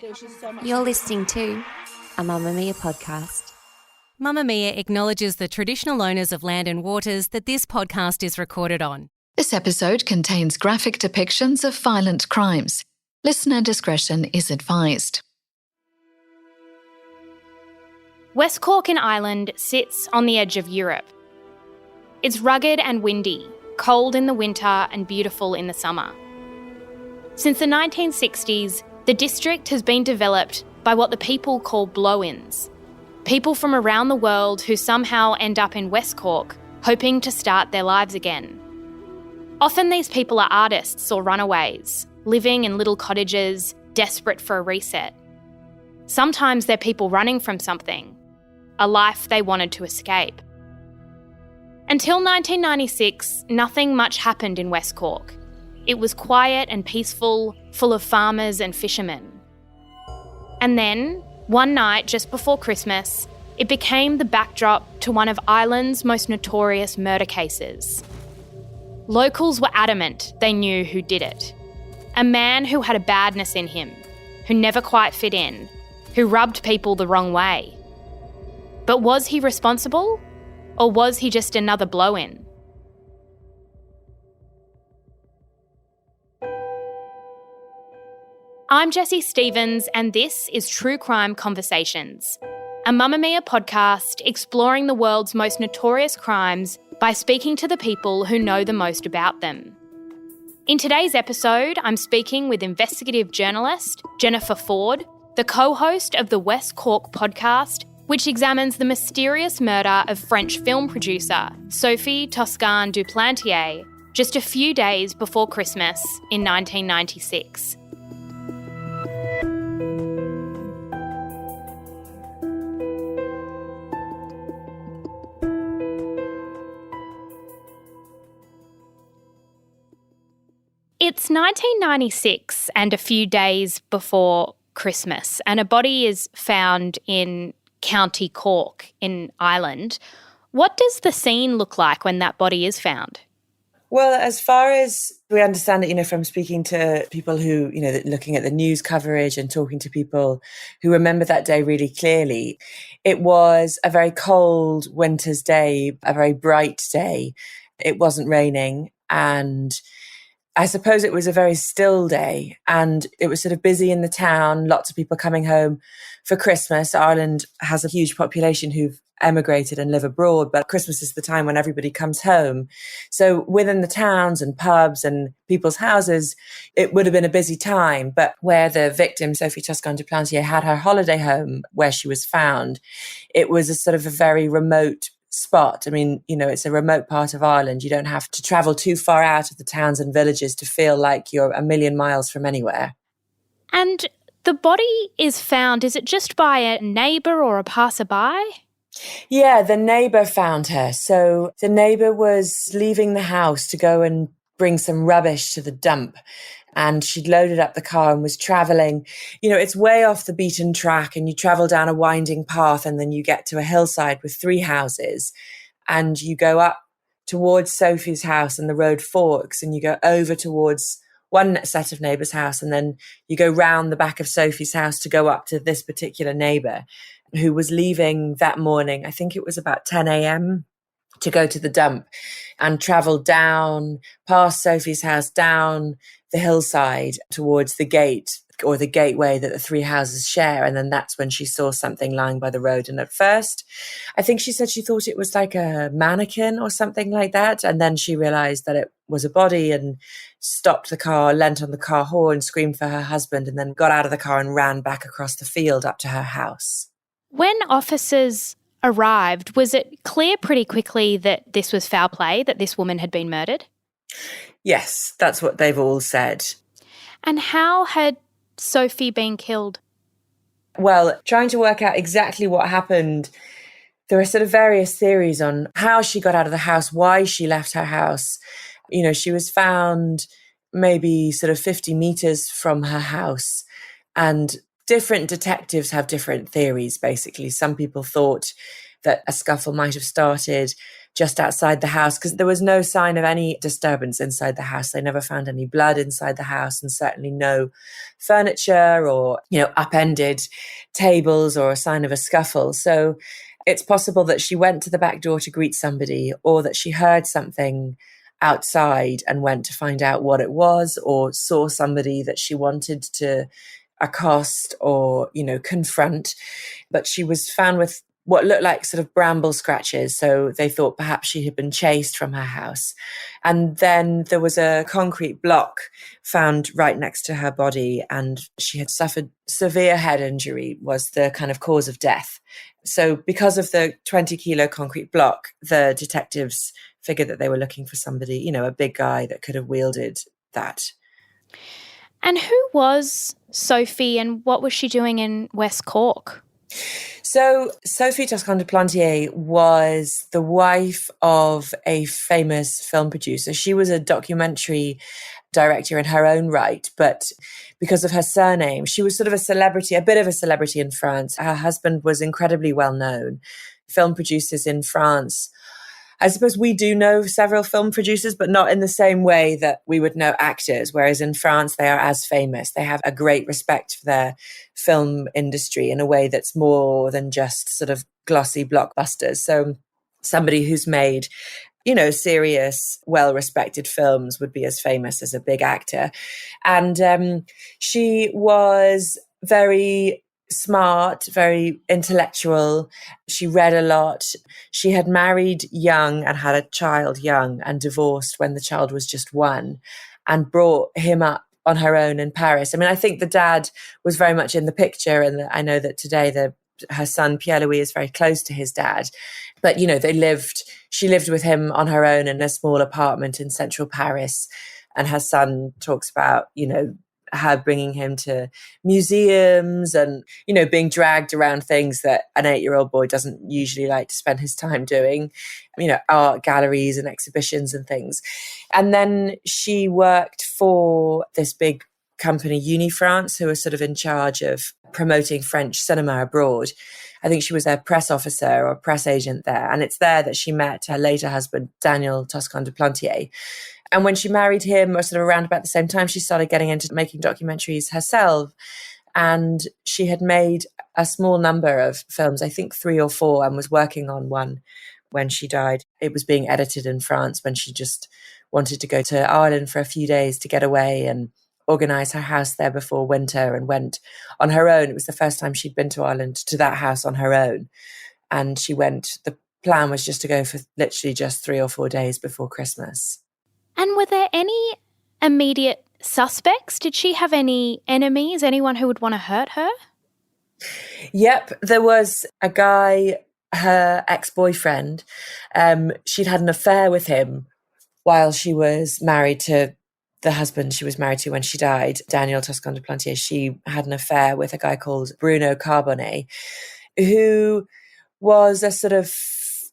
There's just so much. You're listening to a Mamma Mia podcast. Mamma Mia acknowledges the traditional owners of land and waters that this podcast is recorded on. This episode contains graphic depictions of violent crimes. Listener discretion is advised. West Cork in Ireland sits on the edge of Europe. It's rugged and windy, cold in the winter and beautiful in the summer. Since the 1960s, the district has been developed by what the people call blow-ins. People from around the world who somehow end up in West Cork, hoping to start their lives again. Often these people are artists or runaways, living in little cottages, desperate for a reset. Sometimes they're people running from something, a life they wanted to escape. Until 1996, nothing much happened in West Cork. It was quiet and peaceful, full of farmers and fishermen. And then, one night just before Christmas, it became the backdrop to one of Ireland's most notorious murder cases. Locals were adamant they knew who did it. A man who had a badness in him, who never quite fit in, who rubbed people the wrong way. But was he responsible? Or was he just another blow-in? I'm Jessie Stevens, and this is True Crime Conversations, a Mamma Mia podcast exploring the world's most notorious crimes by speaking to the people who know the most about them. In today's episode, I'm speaking with investigative journalist Jennifer Ford, the co-host of the West Cork podcast, which examines the mysterious murder of French film producer Sophie Toscan du Plantier just a few days before Christmas in 1996. It's 1996 and a few days before Christmas, and a body is found in County Cork in Ireland. What does the scene look like when that body is found? Well, as far as we understand it, from speaking to people who, looking at the news coverage and talking to people who remember that day really clearly, it was a very cold winter's day, a very bright day. It wasn't raining, and I suppose it was a very still day, and it was sort of busy in the town, lots of people coming home for Christmas. Ireland has a huge population who've emigrated and live abroad, but Christmas is the time when everybody comes home. So within the towns and pubs and people's houses, it would have been a busy time. But where the victim, Sophie Toscan du Plantier, had her holiday home where she was found, it was a sort of a very remote spot. I mean, it's a remote part of Ireland. You don't have to travel too far out of the towns and villages to feel like you're a million miles from anywhere. And the body is found, is it just by a neighbour or a passerby? Yeah, the neighbour found her. So the neighbour was leaving the house to go and bring some rubbish to the dump. And she'd loaded up the car and was travelling. It's way off the beaten track, and you travel down a winding path, and then you get to a hillside with 3 houses, and you go up towards Sophie's house and the road forks, and you go over towards one set of neighbours' house, and then you go round the back of Sophie's house to go up to this particular neighbour who was leaving that morning. I think it was about 10 a.m. to go to the dump, and travelled down past Sophie's house, down the hillside towards the gate or the gateway that the 3 houses share. And then that's when she saw something lying by the road. And at first, I think she said she thought it was like a mannequin or something like that. And then she realised that it was a body and stopped the car, leant on the car horn, screamed for her husband, and then got out of the car and ran back across the field up to her house. When officers arrived, was it clear pretty quickly that this was foul play, that this woman had been murdered? Yes, that's what they've all said. And how had Sophie been killed? Well, trying to work out exactly what happened, there are sort of various theories on how she got out of the house, why she left her house. She was found maybe sort of 50 metres from her house, and different detectives have different theories, basically. Some people thought that a scuffle might have started just outside the house because there was no sign of any disturbance inside the house. They never found any blood inside the house, and certainly no furniture or, upended tables or a sign of a scuffle. So it's possible that she went to the back door to greet somebody, or that she heard something outside and went to find out what it was, or saw somebody that she wanted to accost or, confront. But she was found with what looked like sort of bramble scratches. So they thought perhaps she had been chased from her house. And then there was a concrete block found right next to her body, and she had suffered severe head injury was the kind of cause of death. So because of the 20-kilo concrete block, the detectives figured that they were looking for somebody, a big guy that could have wielded that. And who was Sophie, and what was she doing in West Cork? So Sophie Toscan de Plantier was the wife of a famous film producer. She was a documentary director in her own right, but because of her surname, she was sort of a celebrity, a bit of a celebrity in France. Her husband was incredibly well known. Film producers in France, I suppose we do know several film producers, but not in the same way that we would know actors, whereas in France they are as famous. They have a great respect for their film industry in a way that's more than just sort of glossy blockbusters. So somebody who's made, serious, well-respected films would be as famous as a big actor. And she was very smart, very intellectual. She read a lot. She had married young and had a child young and divorced when the child was just 1 and brought him up on her own in Paris. I mean, I think the dad was very much in the picture, and I know that today her son Pierre-Louis is very close to his dad. But, she lived with him on her own in a small apartment in central Paris. And her son talks about, her bringing him to museums and, being dragged around things that an 8-year-old boy doesn't usually like to spend his time doing, art galleries and exhibitions and things. And then she worked for this big company, Unifrance, who was sort of in charge of promoting French cinema abroad. I think she was a press officer or press agent there. And it's there that she met her later husband, Daniel Toscan de Plantier. And when she married him, or sort of around about the same time, she started getting into making documentaries herself. And she had made a small number of films, I think 3 or 4, and was working on one when she died. It was being edited in France when she just wanted to go to Ireland for a few days to get away and organise her house there before winter, and went on her own. It was the first time she'd been to Ireland, to that house on her own. And she went, the plan was just to go for literally just 3 or 4 days before Christmas. And were there any immediate suspects? Did she have any enemies, anyone who would want to hurt her? Yep, there was a guy, her ex-boyfriend. She'd had an affair with him while she was married to the husband she was married to when she died, Daniel Toscan de Plantier. She had an affair with a guy called Bruno Carbonnet, who was a sort of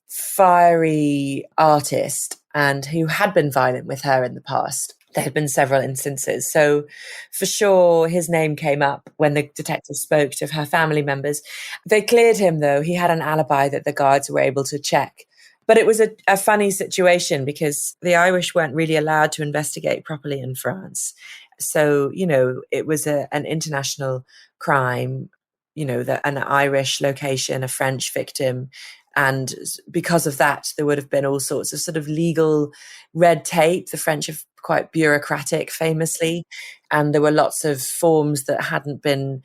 fiery artist and who had been violent with her in the past. There had been several instances. So for sure, his name came up when the detectives spoke to her family members. They cleared him, though. He had an alibi that the guards were able to check. But it was a funny situation because the Irish weren't really allowed to investigate properly in France. So, it was an international crime, an Irish location, a French victim. And because of that, there would have been all sorts of sort of legal red tape. The French are quite bureaucratic, famously. And there were lots of forms that hadn't been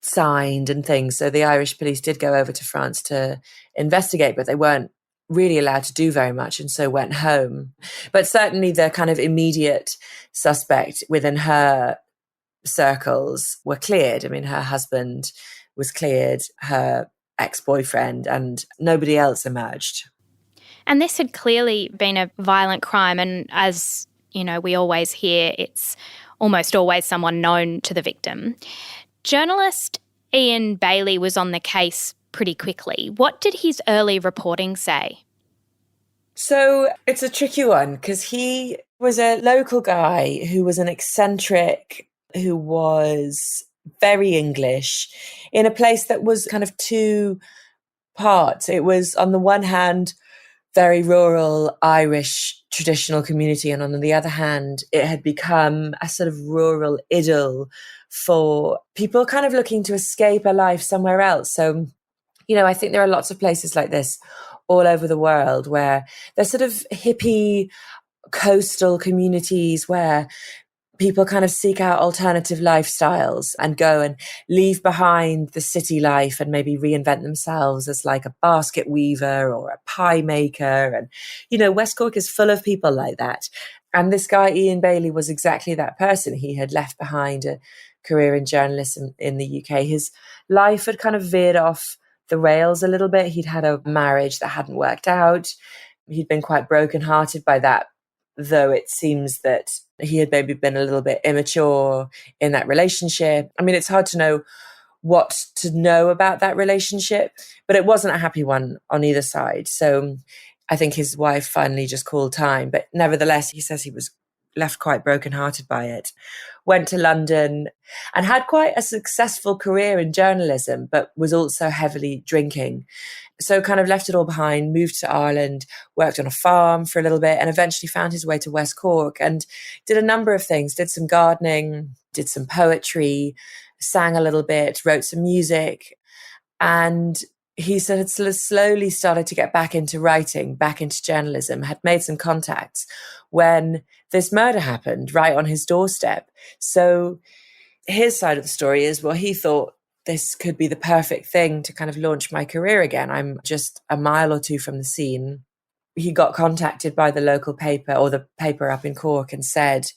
signed and things. So the Irish police did go over to France to investigate, but they weren't really allowed to do very much, and so went home. But certainly the kind of immediate suspect within her circles were cleared. I mean, her husband was cleared, her ex-boyfriend, and nobody else emerged. And this had clearly been a violent crime, and as we always hear, it's almost always someone known to the victim. Journalist Ian Bailey was on the case pretty quickly. What did his early reporting say? So it's a tricky one because he was a local guy who was an eccentric, who was very English, in a place that was kind of two parts. It was, on the one hand, very rural Irish traditional community, and on the other hand, it had become a sort of rural idyll for people kind of looking to escape a life somewhere else. So, I think there are lots of places like this all over the world where there's sort of hippie coastal communities where people kind of seek out alternative lifestyles and go and leave behind the city life and maybe reinvent themselves as like a basket weaver or a pie maker. And, West Cork is full of people like that. And this guy, Ian Bailey, was exactly that person. He had left behind a career in journalism in the UK. His life had kind of veered off the rails a little bit. He'd had a marriage that hadn't worked out. He'd been quite brokenhearted by that, though it seems that he had maybe been a little bit immature in that relationship. I mean, it's hard to know what to know about that relationship, but it wasn't a happy one on either side. So I think his wife finally just called time. But nevertheless, he says he was left quite brokenhearted by it. Went to London and had quite a successful career in journalism, but was also heavily drinking. So kind of left it all behind, moved to Ireland, worked on a farm for a little bit, and eventually found his way to West Cork and did a number of things, did some gardening, did some poetry, sang a little bit, wrote some music. And he had slowly started to get back into writing, back into journalism, had made some contacts when this murder happened right on his doorstep. So his side of the story is, well, he thought this could be the perfect thing to kind of launch my career again. I'm just a mile or two from the scene. He got contacted by the local paper or the paper up in Cork and said,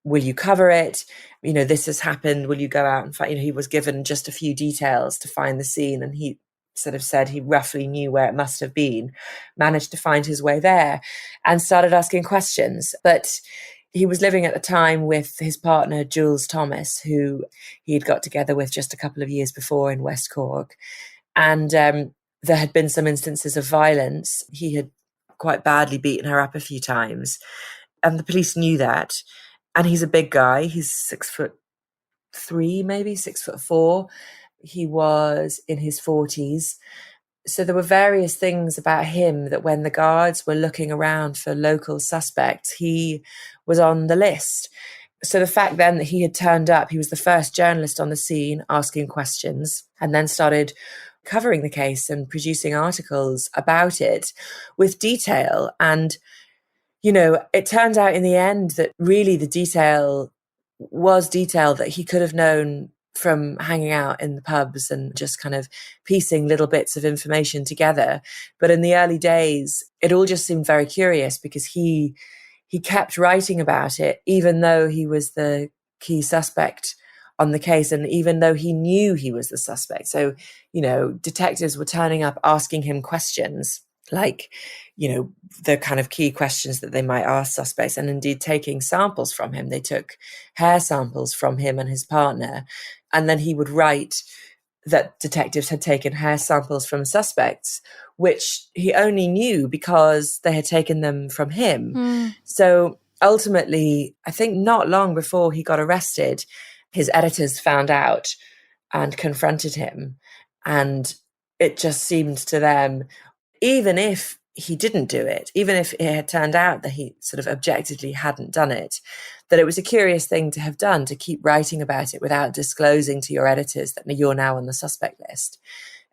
will you cover it? This has happened. Will you go out and find, he was given just a few details to find the scene. And he sort of said he roughly knew where it must have been, managed to find his way there and started asking questions. But he was living at the time with his partner, Jules Thomas, who he'd got together with just a couple of years before in West Cork. And there had been some instances of violence. He had quite badly beaten her up a few times. And the police knew that. And he's a big guy. He's 6'3", maybe 6'4". He was in his 40s. So there were various things about him that when the guards were looking around for local suspects, he was on the list. So the fact then that he had turned up, he was the first journalist on the scene asking questions and then started covering the case and producing articles about it with detail. And, it turned out in the end that really the detail was detail that he could have known from hanging out in the pubs and just kind of piecing little bits of information together. But in the early days, it all just seemed very curious because he kept writing about it, even though he was the key suspect on the case and even though he knew he was the suspect. So, detectives were turning up asking him questions like, the kind of key questions that they might ask suspects, and indeed taking samples from him. They took hair samples from him and his partner, and then he would write that detectives had taken hair samples from suspects, which he only knew because they had taken them from him. So ultimately, I think not long before he got arrested, his editors found out and confronted him. And it just seemed to them, even if he didn't do it, even if it had turned out that he sort of objectively hadn't done it, that it was a curious thing to have done, to keep writing about it without disclosing to your editors that you're now on the suspect list.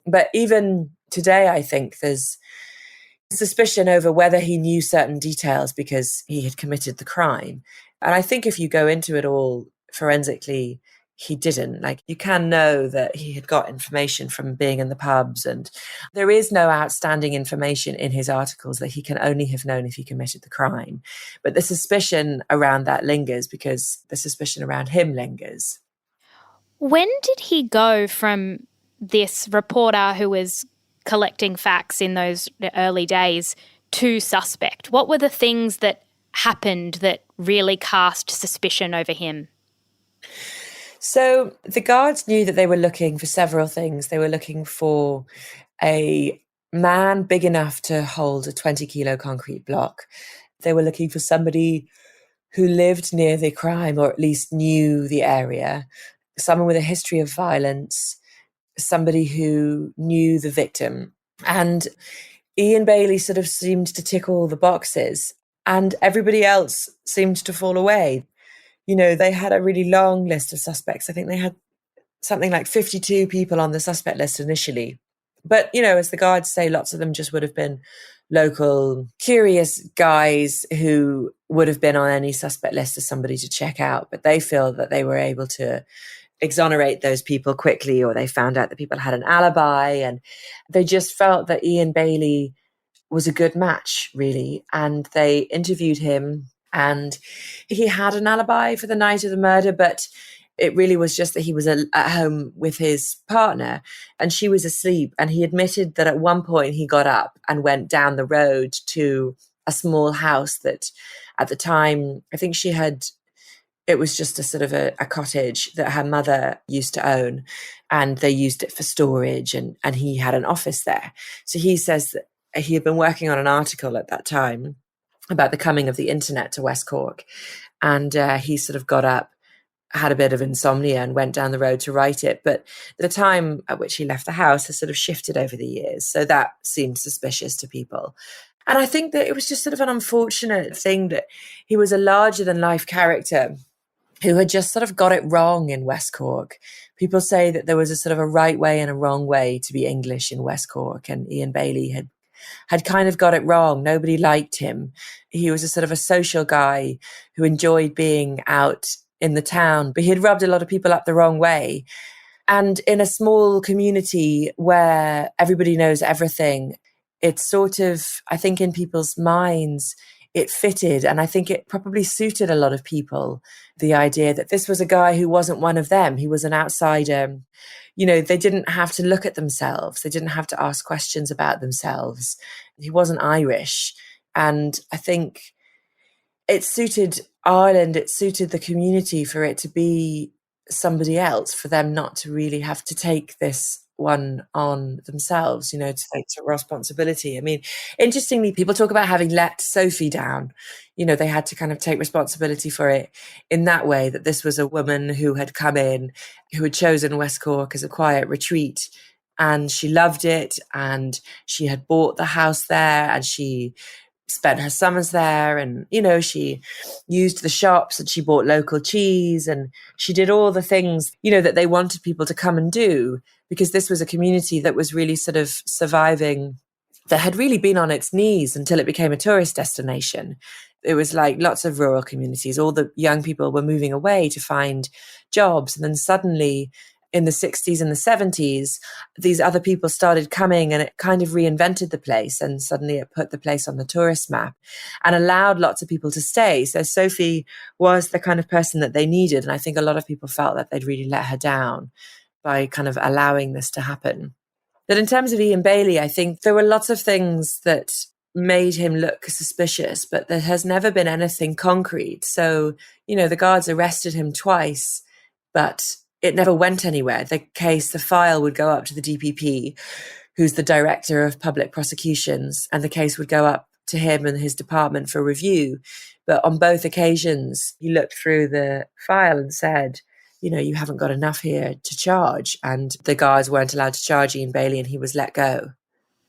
But even today, I think there's suspicion over whether he knew certain details because he had committed the crime. And I think if you go into it all forensically, he didn't. Like, you can know that he had got information from being in the pubs, and there is no outstanding information in his articles that he can only have known if he committed the crime. But the suspicion around that lingers because the suspicion around him lingers. When did he go from this reporter who was collecting facts in those early days to suspect? What were the things that happened that really cast suspicion over him? So the guards knew that they were looking for several things. They were looking for a man big enough to hold a 20-kilo concrete block. They were looking for somebody who lived near the crime or at least knew the area. someone with a history of violence, somebody who knew the victim. And Ian Bailey sort of seemed to tick all the boxes, and everybody else seemed to fall away. They had a really long list of suspects. I think they had something like 52 people on the suspect list initially. But, as the guards say, lots of them just would have been local, curious guys who would have been on any suspect list as somebody to check out. But they feel that they were able to exonerate those people quickly, or they found out that people had an alibi, and they just felt that Ian Bailey was a good match, really. And they interviewed him, and he had an alibi for the night of the murder, but it really was just that he was at home with his partner and she was asleep. And he admitted that at one point he got up and went down the road to a small house that at the time, I think it was just a sort of a cottage that her mother used to own, and they used it for storage, and he had an office there. So he says that he had been working on an article at that time about the coming of the internet to West Cork. And he sort of got up, had a bit of insomnia, and went down the road to write it. But the time at which he left the house has sort of shifted over the years. So that seemed suspicious to people. And I think that it was just sort of an unfortunate thing that he was a larger than life character who had just sort of got it wrong in West Cork. People say that there was a sort of a right way and a wrong way to be English in West Cork, and Ian Bailey had kind of got it wrong. Nobody liked him. He was a sort of a social guy who enjoyed being out in the town, but he had rubbed a lot of people up the wrong way. And in a small community where everybody knows everything, it's sort of, I think in people's minds, it fitted. And I think it probably suited a lot of people, the idea that this was a guy who wasn't one of them. He was an outsider. They didn't have to look at themselves. They didn't have to ask questions about themselves. He wasn't Irish. And I think it suited Ireland, it suited the community for it to be somebody else, for them not to really have to take this one on themselves, to take some responsibility. I mean, interestingly, people talk about having let Sophie down. They had to kind of take responsibility for it in that way, that this was a woman who had come in, who had chosen West Cork as a quiet retreat, and she loved it, and she had bought the house there, and she spent her summers there, and she used the shops, and she bought local cheese, and she did all the things that they wanted people to come and do, because this was a community that was really sort of surviving, that had really been on its knees until it became a tourist destination. It was like lots of rural communities. All the young people were moving away to find jobs, and then suddenly in the 60s and the 70s, these other people started coming, and it kind of reinvented the place, and suddenly it put the place on the tourist map and allowed lots of people to stay. So Sophie was the kind of person that they needed. And I think a lot of people felt that they'd really let her down by kind of allowing this to happen. But in terms of Ian Bailey, I think there were lots of things that made him look suspicious, but there has never been anything concrete. So, the guards arrested him twice, but it never went anywhere. The file would go up to the DPP, who's the director of public prosecutions, and the case would go up to him and his department for review. But on both occasions, he looked through the file and said, you haven't got enough here to charge. And the guards weren't allowed to charge Ian Bailey, and he was let go.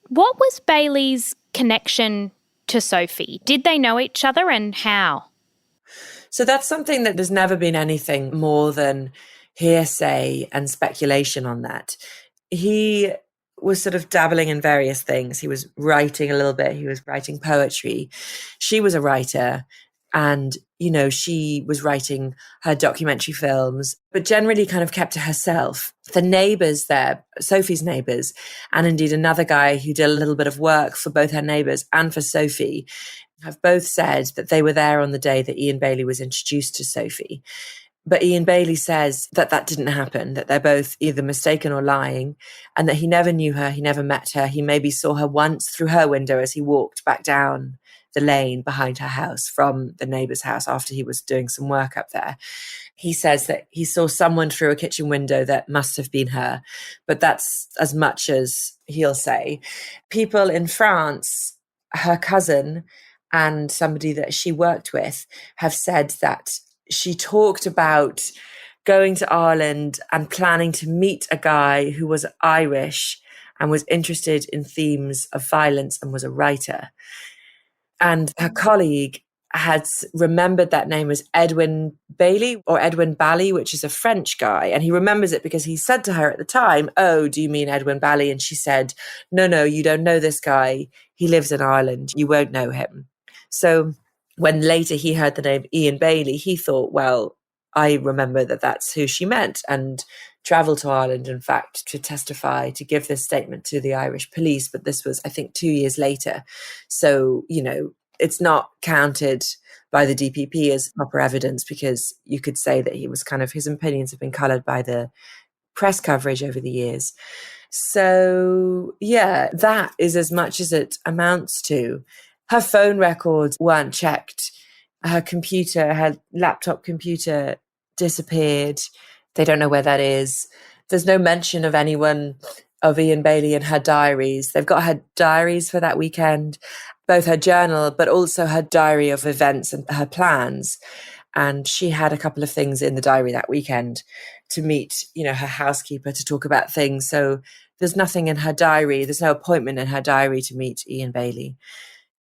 What was Bailey's connection to Sophie? Did they know each other, and how? So that's something that there's never been anything more than hearsay and speculation on that. He was sort of dabbling in various things. He was writing a little bit. He was writing poetry. She was a writer, and, she was writing her documentary films, but generally kind of kept to herself. The neighbours there, Sophie's neighbours, and indeed another guy who did a little bit of work for both her neighbours and for Sophie, have both said that they were there on the day that Ian Bailey was introduced to Sophie. But Ian Bailey says that didn't happen, that they're both either mistaken or lying, and that he never knew her, he never met her. He maybe saw her once through her window as he walked back down the lane behind her house from the neighbour's house after he was doing some work up there. He says that he saw someone through a kitchen window that must have been her, but that's as much as he'll say. People in France, her cousin and somebody that she worked with, have said that she talked about going to Ireland and planning to meet a guy who was Irish and was interested in themes of violence and was a writer. And her colleague had remembered that name as Edwin Bailey or Edwin Bally, which is a French guy. And he remembers it because he said to her at the time, "Oh, do you mean Edwin Bally?" And she said, no, you don't know this guy. He lives in Ireland. You won't know him. So when later he heard the name Ian Bailey, he thought, well, I remember that that's who she meant, and travelled to Ireland, in fact, to testify, to give this statement to the Irish police. But this was, I think, 2 years later. So, it's not counted by the DPP as proper evidence, because you could say that he was his opinions have been coloured by the press coverage over the years. So, yeah, that is as much as it amounts to. Her phone records weren't checked. Her laptop computer disappeared. They don't know where that is. There's no mention of anyone of Ian Bailey in her diaries. They've got her diaries for that weekend, both her journal, but also her diary of events and her plans. And she had a couple of things in the diary that weekend to meet, her housekeeper to talk about things. So there's nothing in her diary. There's no appointment in her diary to meet Ian Bailey.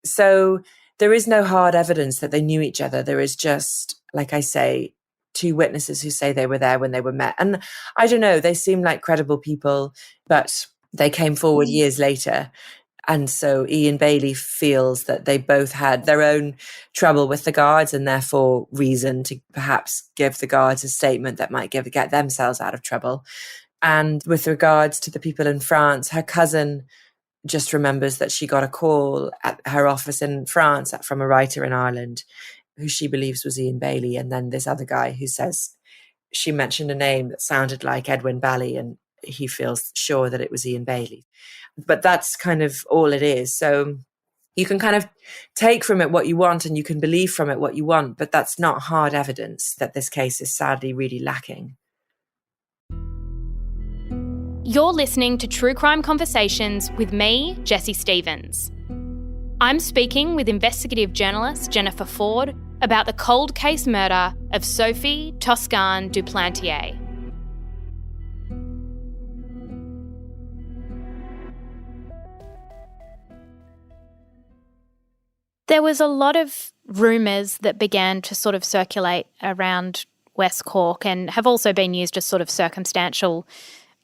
So there is no hard evidence that they knew each other. There is just, like I say, two witnesses who say they were there when they were met. And I don't know, they seem like credible people, but they came forward years later. And so Ian Bailey feels that they both had their own trouble with the guards, and therefore reason to perhaps give the guards a statement that might get themselves out of trouble. And with regards to the people in France, her cousin just remembers that she got a call at her office in France from a writer in Ireland who she believes was Ian Bailey. And then this other guy who says she mentioned a name that sounded like Edwin Bally, and he feels sure that it was Ian Bailey. But that's kind of all it is. So you can kind of take from it what you want, and you can believe from it what you want, but that's not hard evidence that this case is sadly really lacking. You're listening to True Crime Conversations with me, Jessie Stevens. I'm speaking with investigative journalist Jennifer Ford about the cold case murder of Sophie Toscan Duplantier. There was a lot of rumours that began to sort of circulate around West Cork and have also been used as sort of circumstantial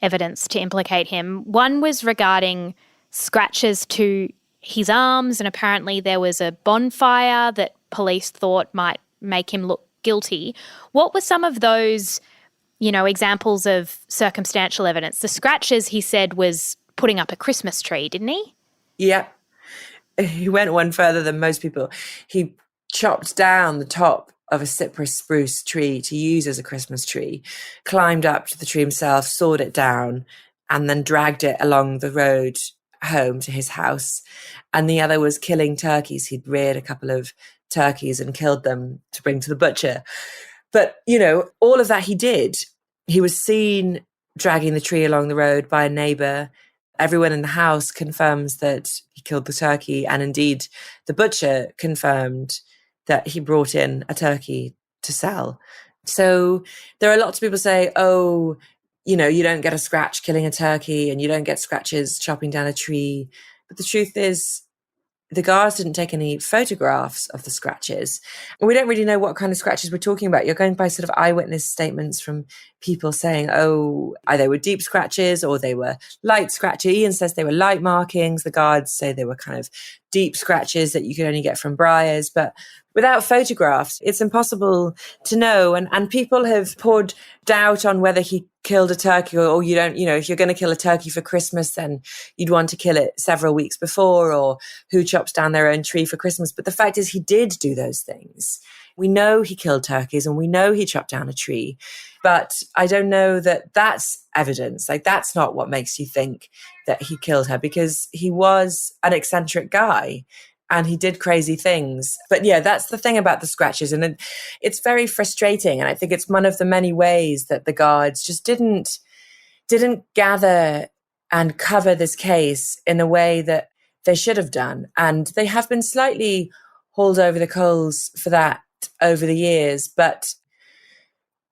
evidence to implicate him. One was regarding scratches to his arms, and apparently there was a bonfire that police thought might make him look guilty. What were some of those, examples of circumstantial evidence? The scratches, he said, was putting up a Christmas tree, didn't he? Yeah. He went one further than most people. He chopped down the top of a cypress spruce tree to use as a Christmas tree, climbed up to the tree himself, sawed it down, and then dragged it along the road home to his house. And the other was killing turkeys. He'd reared a couple of turkeys and killed them to bring to the butcher. But, all of that he did. He was seen dragging the tree along the road by a neighbour. Everyone in the house confirms that he killed the turkey. And indeed, the butcher confirmed that he brought in a turkey to sell. So there are lots of people say, oh, you don't get a scratch killing a turkey and you don't get scratches chopping down a tree. But the truth is, the guards didn't take any photographs of the scratches. And we don't really know what kind of scratches we're talking about. You're going by sort of eyewitness statements from people saying, oh, they were deep scratches or they were light scratches. Ian says they were light markings. The guards say they were kind of deep scratches that you could only get from briars. But without photographs, it's impossible to know. And people have poured doubt on whether he killed a turkey or you don't, if you're going to kill a turkey for Christmas, then you'd want to kill it several weeks before, or who chops down their own tree for Christmas. But the fact is, he did do those things. We know he killed turkeys and we know he chopped down a tree. But I don't know that that's evidence. Like, that's not what makes you think that he killed her, because he was an eccentric guy and he did crazy things. But yeah, that's the thing about the scratches. And it's very frustrating. And I think it's one of the many ways that the guards just didn't gather and cover this case in a way that they should have done. And they have been slightly hauled over the coals for that over the years. But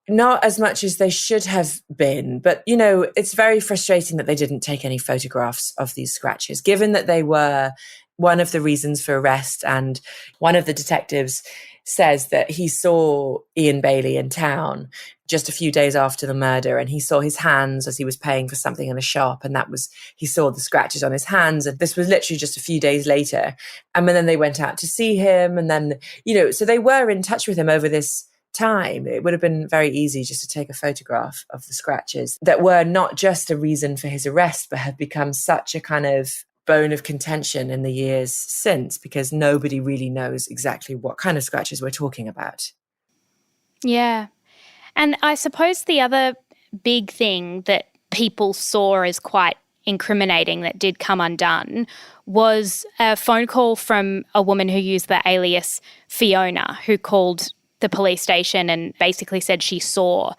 Not as much as they should have been, but, it's very frustrating that they didn't take any photographs of these scratches, given that they were one of the reasons for arrest. And one of the detectives says that he saw Ian Bailey in town just a few days after the murder, and he saw his hands as he was paying for something in a shop, and he saw the scratches on his hands, and this was literally just a few days later. And then they went out to see him, and then, so they were in touch with him over this time. It would have been very easy just to take a photograph of the scratches that were not just a reason for his arrest, but have become such a kind of bone of contention in the years since, because nobody really knows exactly what kind of scratches we're talking about. Yeah. And I suppose the other big thing that people saw as quite incriminating that did come undone was a phone call from a woman who used the alias Fiona, who called the police station and basically said she saw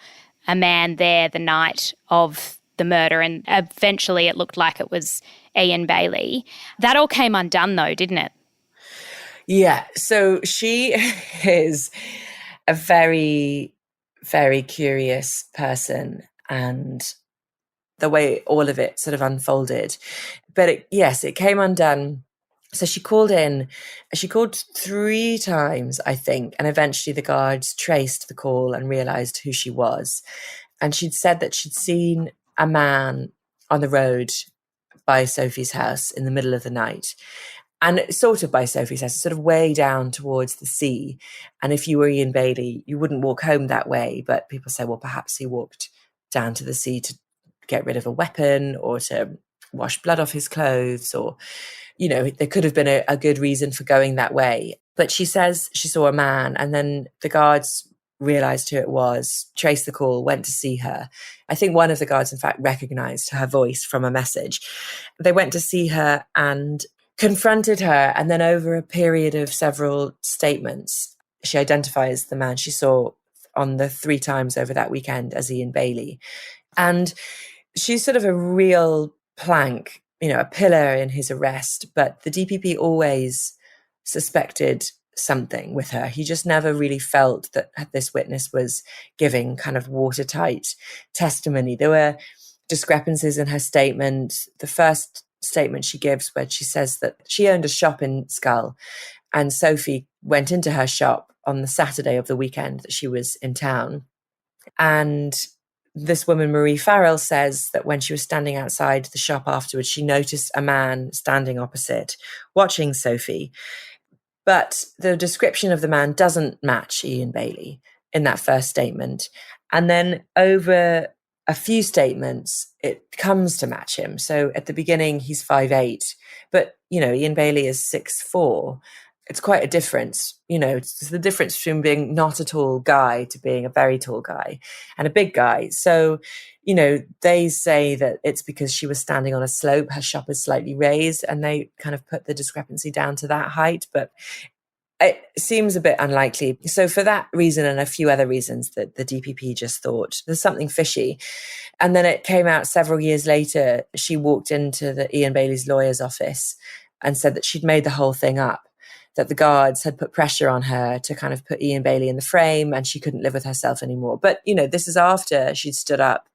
a man there the night of the murder, and eventually it looked like it was Ian Bailey. That all came undone though, didn't it? Yeah, so she is a very, very curious person, and the way all of it sort of unfolded. But it came undone. So she called 3 times, I think, and eventually the guards traced the call and realised who she was. And she'd said that she'd seen a man on the road by Sophie's house in the middle of the night. And sort of by Sophie's house, sort of way down towards the sea. And if you were Ian Bailey, you wouldn't walk home that way. But people say, well, perhaps he walked down to the sea to get rid of a weapon or to wash blood off his clothes, or, there could have been a good reason for going that way. But she says she saw a man, and then the guards realised who it was, traced the call, went to see her. I think one of the guards, in fact, recognised her voice from a message. They went to see her and confronted her, and then over a period of several statements, she identifies the man she saw on the 3 times over that weekend as Ian Bailey. And she's sort of a real plank, a pillar in his arrest, but the DPP always suspected something with her. He just never really felt that this witness was giving kind of watertight testimony. There were discrepancies in her statement. The first statement she gives, where she says that she owned a shop in Skull, and Sophie went into her shop on the Saturday of the weekend that she was in town. And this woman, Marie Farrell, says that when she was standing outside the shop afterwards, she noticed a man standing opposite, watching Sophie. But the description of the man doesn't match Ian Bailey in that first statement. And then over a few statements, it comes to match him. So at the beginning, he's 5'8", but, Ian Bailey is 6'4". It's quite a difference. It's the difference between being not a tall guy to being a very tall guy and a big guy. So, they say that it's because she was standing on a slope, her shop is slightly raised, and they kind of put the discrepancy down to that height. But it seems a bit unlikely. So for that reason and a few other reasons, that the DPP just thought there's something fishy. And then it came out several years later, she walked into the Ian Bailey's lawyer's office and said that she'd made the whole thing up, that the guards had put pressure on her to kind of put Ian Bailey in the frame, and she couldn't live with herself anymore. But, this is after she'd stood up.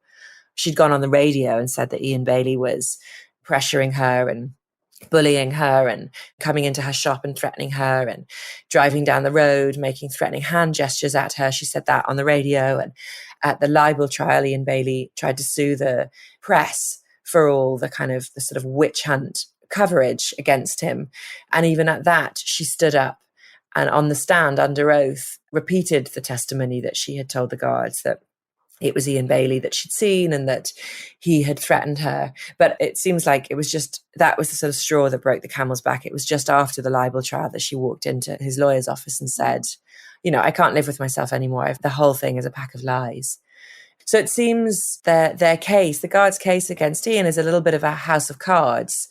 She'd gone on the radio and said that Ian Bailey was pressuring her and bullying her and coming into her shop and threatening her and driving down the road, making threatening hand gestures at her. She said that on the radio. And at the libel trial, Ian Bailey tried to sue the press for all the sort of witch hunt coverage against him. And even at that, she stood up and on the stand under oath repeated the testimony that she had told the guards, that it was Ian Bailey that she'd seen and that he had threatened her. But it seems like it was that was the sort of straw that broke the camel's back. It was just after the libel trial that she walked into his lawyer's office and said, I can't live with myself anymore. The whole thing is a pack of lies. So it seems their case, the guards' case against Ian, is a little bit of a house of cards.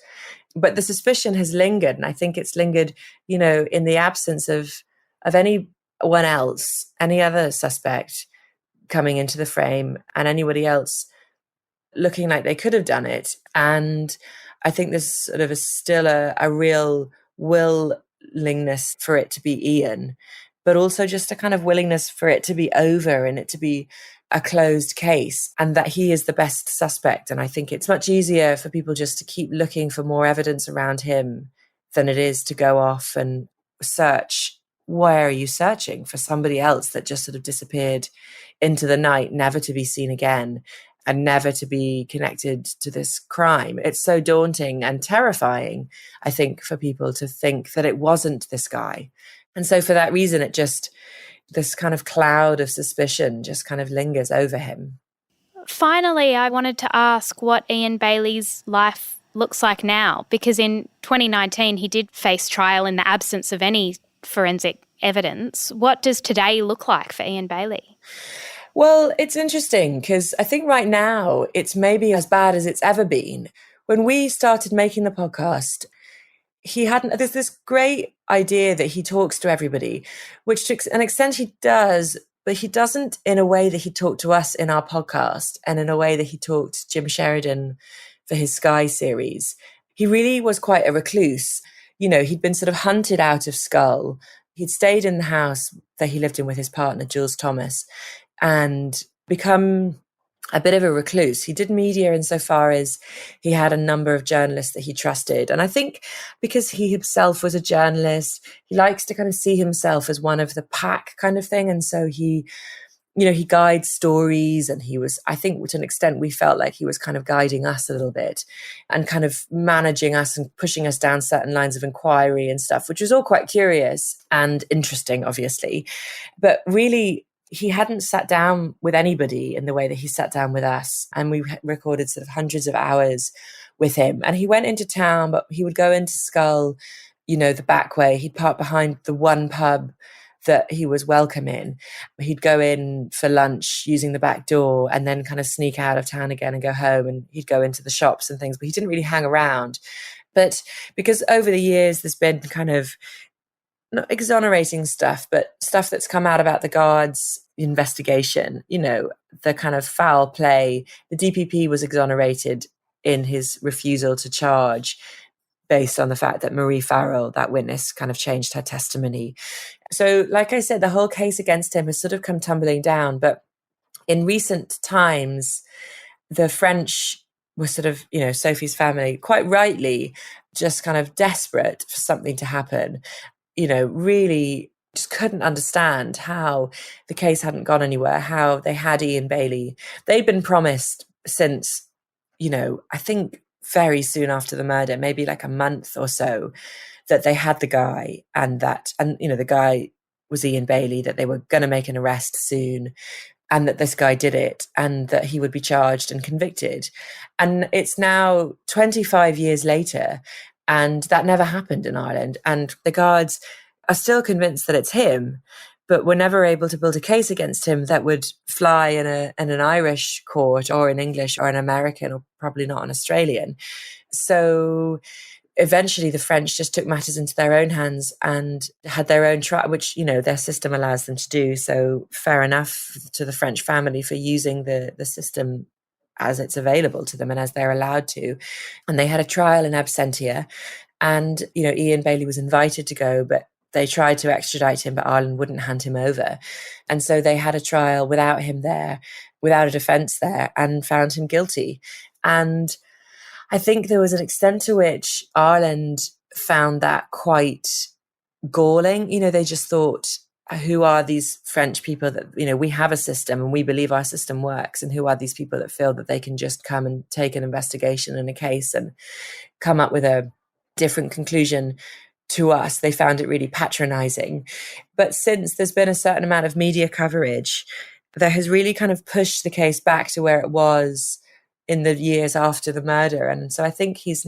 But the suspicion has lingered, and I think it's lingered, in the absence of anyone else, any other suspect coming into the frame, and anybody else looking like they could have done it. And I think there's sort of still a real willingness for it to be Ian. but also just a kind of willingness for it to be over and it to be a closed case, and that he is the best suspect. And I think it's much easier for people just to keep looking for more evidence around him than it is to go off and search. Why are you searching for somebody else that just sort of disappeared into the night, never to be seen again and never to be connected to this crime? It's so daunting and terrifying, I think, for people to think that it wasn't this guy. And so for that reason, this kind of cloud of suspicion just kind of lingers over him. Finally, I wanted to ask what Ian Bailey's life looks like now, because in 2019 he did face trial in the absence of any forensic evidence. What does today look like for Ian Bailey? Well, it's interesting because I think right now it's maybe as bad as it's ever been. When we started making the podcast, there's this great idea that he talks to everybody, which to an extent he does, but he doesn't in a way that he talked to us in our podcast and in a way that he talked to Jim Sheridan for his Sky series. He really was quite a recluse. He'd been sort of hunted out of Skull. He'd stayed in the house that he lived in with his partner, Jules Thomas, and become a bit of a recluse. He did media insofar as he had a number of journalists that he trusted. And I think because he himself was a journalist, he likes to kind of see himself as one of the pack kind of thing. And so he guides stories, and he was, I think to an extent, we felt like he was kind of guiding us a little bit and kind of managing us and pushing us down certain lines of inquiry and stuff, which was all quite curious and interesting, obviously. But really, he hadn't sat down with anybody in the way that he sat down with us. And we recorded sort of hundreds of hours with him. And he went into town, but he would go into Skull, the back way. He'd park behind the one pub that he was welcome in. He'd go in for lunch using the back door and then kind of sneak out of town again and go home, and he'd go into the shops and things, but he didn't really hang around. But because over the years there's been kind of not exonerating stuff, but stuff that's come out about the guards' investigation, the kind of foul play. The DPP was exonerated in his refusal to charge based on the fact that Marie Farrell, that witness, kind of changed her testimony. So, like I said, the whole case against him has sort of come tumbling down. But in recent times, the French were sort of, Sophie's family, quite rightly, just kind of desperate for something to happen. Really just couldn't understand how the case hadn't gone anywhere, how they had Ian Bailey. They'd been promised since, I think very soon after the murder, maybe like a month or so, that they had the guy and the guy was Ian Bailey, that they were going to make an arrest soon and that this guy did it and that he would be charged and convicted. And it's now 25 years later, and that never happened in Ireland. And the guards are still convinced that it's him, but were never able to build a case against him that would fly in an Irish court or in English or an American, or probably not an Australian. So eventually the French just took matters into their own hands and had their own trial, which, their system allows them to do. So fair enough to the French family for using the system as it's available to them and as they're allowed to. And they had a trial in absentia, and, Ian Bailey was invited to go, but they tried to extradite him, but Ireland wouldn't hand him over. And so they had a trial without him there, without a defence there, and found him guilty. And I think there was an extent to which Ireland found that quite galling. They just thought, who are these French people that, we have a system and we believe our system works, and who are these people that feel that they can just come and take an investigation and a case and come up with a different conclusion to us? They found it really patronizing. But since there's been a certain amount of media coverage, that has really kind of pushed the case back to where it was in the years after the murder. And so I think he's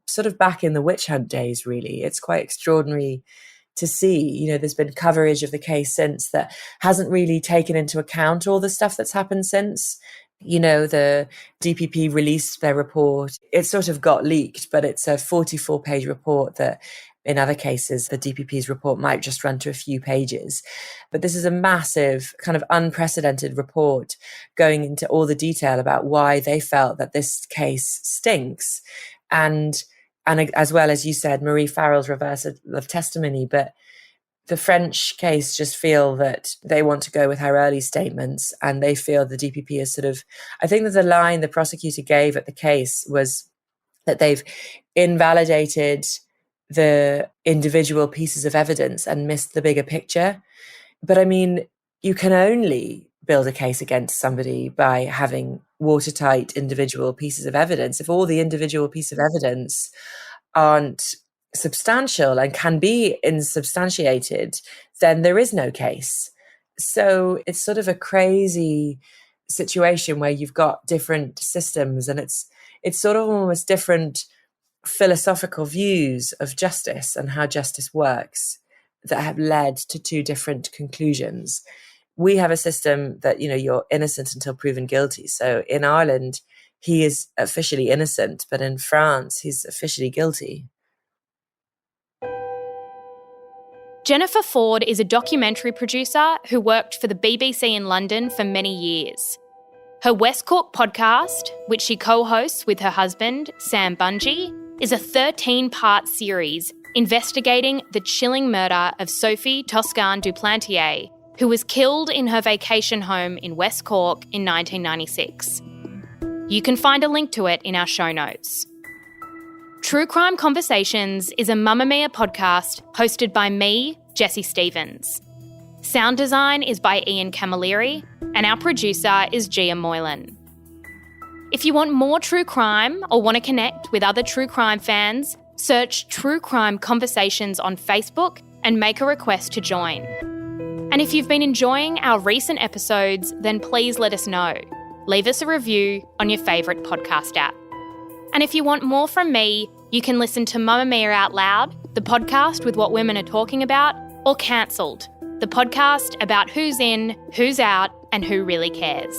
sort of back in the witch hunt days, really. It's quite extraordinary to see. There's been coverage of the case since that hasn't really taken into account all the stuff that's happened since. The DPP released their report. It sort of got leaked, but it's a 44-page report that in other cases, the DPP's report might just run to a few pages. But this is a massive, kind of unprecedented report going into all the detail about why they felt that this case stinks. And as well as you said, Marie Farrell's reversal of testimony. But The French case just feel that they want to go with her early statements, and they feel the DPP is sort of, I think that the line the prosecutor gave at the case was that they've invalidated the individual pieces of evidence and missed the bigger picture. But I mean, you can only build a case against somebody by having watertight individual pieces of evidence. If all the individual pieces of evidence aren't substantial and can be insubstantiated, then there is no case. So it's sort of a crazy situation where you've got different systems, and it's sort of almost different philosophical views of justice and how justice works that have led to two different conclusions. We have a system that, you're innocent until proven guilty. So in Ireland, he is officially innocent, but in France, he's officially guilty. Jennifer Ford is a documentary producer who worked for the BBC in London for many years. Her West Cork podcast, which she co-hosts with her husband, Sam Bungie, is a 13-part series investigating the chilling murder of Sophie Toscan du Plantier, who was killed in her vacation home in West Cork in 1996. You can find a link to it in our show notes. True Crime Conversations is a Mamma Mia podcast hosted by me, Jessie Stevens. Sound design is by Ian Camilleri, and our producer is Gia Moylan. If you want more true crime or want to connect with other true crime fans, search True Crime Conversations on Facebook and make a request to join. And if you've been enjoying our recent episodes, then please let us know. Leave us a review on your favourite podcast app. And if you want more from me, you can listen to Mamma Mia Out Loud, the podcast with what women are talking about, or Cancelled, the podcast about who's in, who's out, and who really cares.